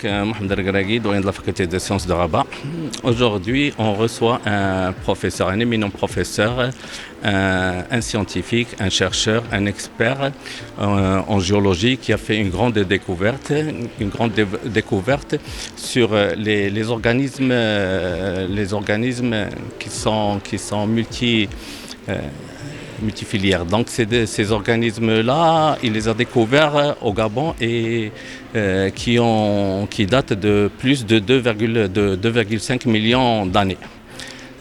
donc Mohamed Regragui, doyen de la faculté des sciences de Rabat. Aujourd'hui, on reçoit un professeur, un éminent professeur, un scientifique, un chercheur, un expert en géologie qui a fait une grande découverte sur les organismes qui sont multifilières. Donc ces organismes-là, il les a découverts au Gabon et qui datent de plus de 2,5 millions d'années.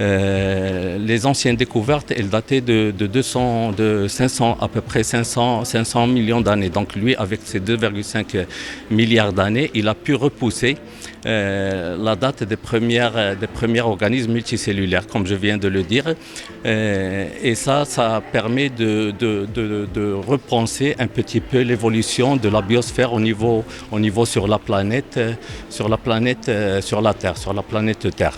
Les anciennes découvertes, elles dataient de 500, à peu près 500 millions d'années. Donc lui, avec ses 2,5 milliards d'années, il a pu repousser la date des premiers organismes multicellulaires, comme je viens de le dire. Et ça permet de repenser un petit peu l'évolution de la biosphère au niveau sur la Terre.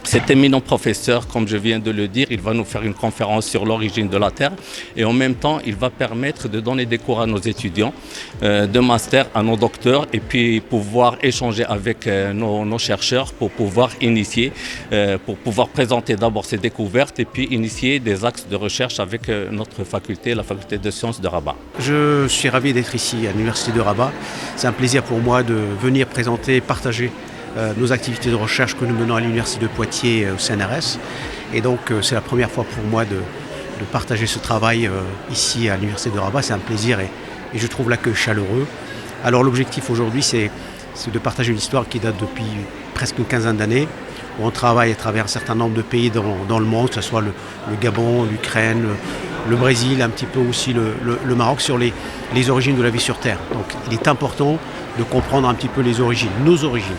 Cet éminent professeur, comme je viens de le dire, il va nous faire une conférence sur l'origine de la Terre et en même temps, il va permettre de donner des cours à nos étudiants de master, à nos docteurs et puis pouvoir échanger avec nos chercheurs pour pouvoir initier, pour pouvoir présenter d'abord ces découvertes et puis initier des axes de recherche avec notre faculté, la faculté de sciences de Rabat. Je suis ravi d'être ici à l'université de Rabat. C'est un plaisir pour moi de venir présenter, partager nos activités de recherche que nous menons à l'université de Poitiers au CNRS. Et donc c'est la première fois pour moi de partager ce travail ici à l'université de Rabat. C'est un plaisir et je trouve l'accueil chaleureux. Alors l'objectif aujourd'hui c'est de partager une histoire qui date depuis presque une quinzaine d'années, où on travaille à travers un certain nombre de pays dans le monde, que ce soit le Gabon, l'Ukraine, le Brésil, un petit peu aussi le Maroc, sur les origines de la vie sur Terre. Donc il est important de comprendre un petit peu les origines, nos origines.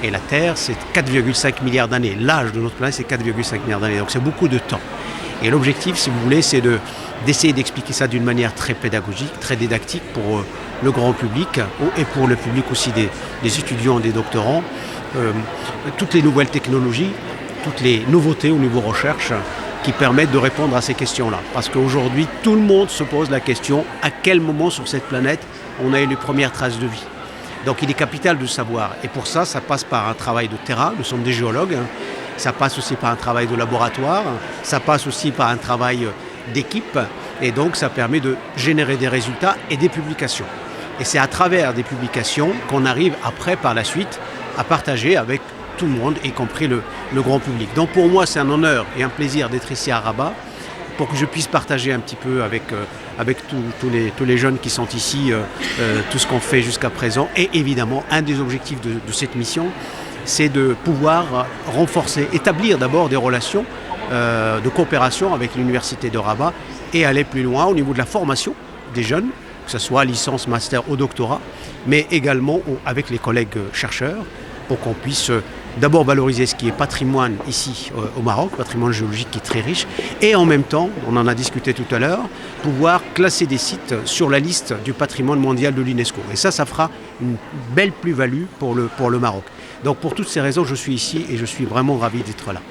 Et la Terre, c'est 4,5 milliards d'années. L'âge de notre planète, c'est 4,5 milliards d'années. Donc c'est beaucoup de temps. Et l'objectif, si vous voulez, c'est d'essayer d'expliquer ça d'une manière très pédagogique, très didactique pour le grand public et pour le public aussi des étudiants, des doctorants. Toutes les nouvelles technologies, toutes les nouveautés au niveau recherche qui permettent de répondre à ces questions-là. Parce qu'aujourd'hui, tout le monde se pose la question à quel moment sur cette planète on a eu les premières traces de vie. Donc il est capital de savoir. Et pour ça, ça passe par un travail de terrain, nous sommes des géologues, ça passe aussi par un travail de laboratoire, ça passe aussi par un travail d'équipe, et donc ça permet de générer des résultats et des publications. Et c'est à travers des publications qu'on arrive après, par la suite, à partager avec tout le monde, y compris le grand public. Donc pour moi, c'est un honneur et un plaisir d'être ici à Rabat, pour que je puisse partager un petit peu avec tous les jeunes qui sont ici, tout ce qu'on fait jusqu'à présent. Et évidemment, un des objectifs de cette mission, c'est de pouvoir renforcer, établir d'abord des relations de coopération avec l'université de Rabat et aller plus loin au niveau de la formation des jeunes, que ce soit licence, master ou doctorat, mais également avec les collègues chercheurs, pour qu'on puisse d'abord valoriser ce qui est patrimoine ici au Maroc, patrimoine géologique qui est très riche, et en même temps, on en a discuté tout à l'heure, pouvoir classer des sites sur la liste du patrimoine mondial de l'UNESCO. Et ça fera une belle plus-value pour le Maroc. Donc pour toutes ces raisons, je suis ici et je suis vraiment ravi d'être là.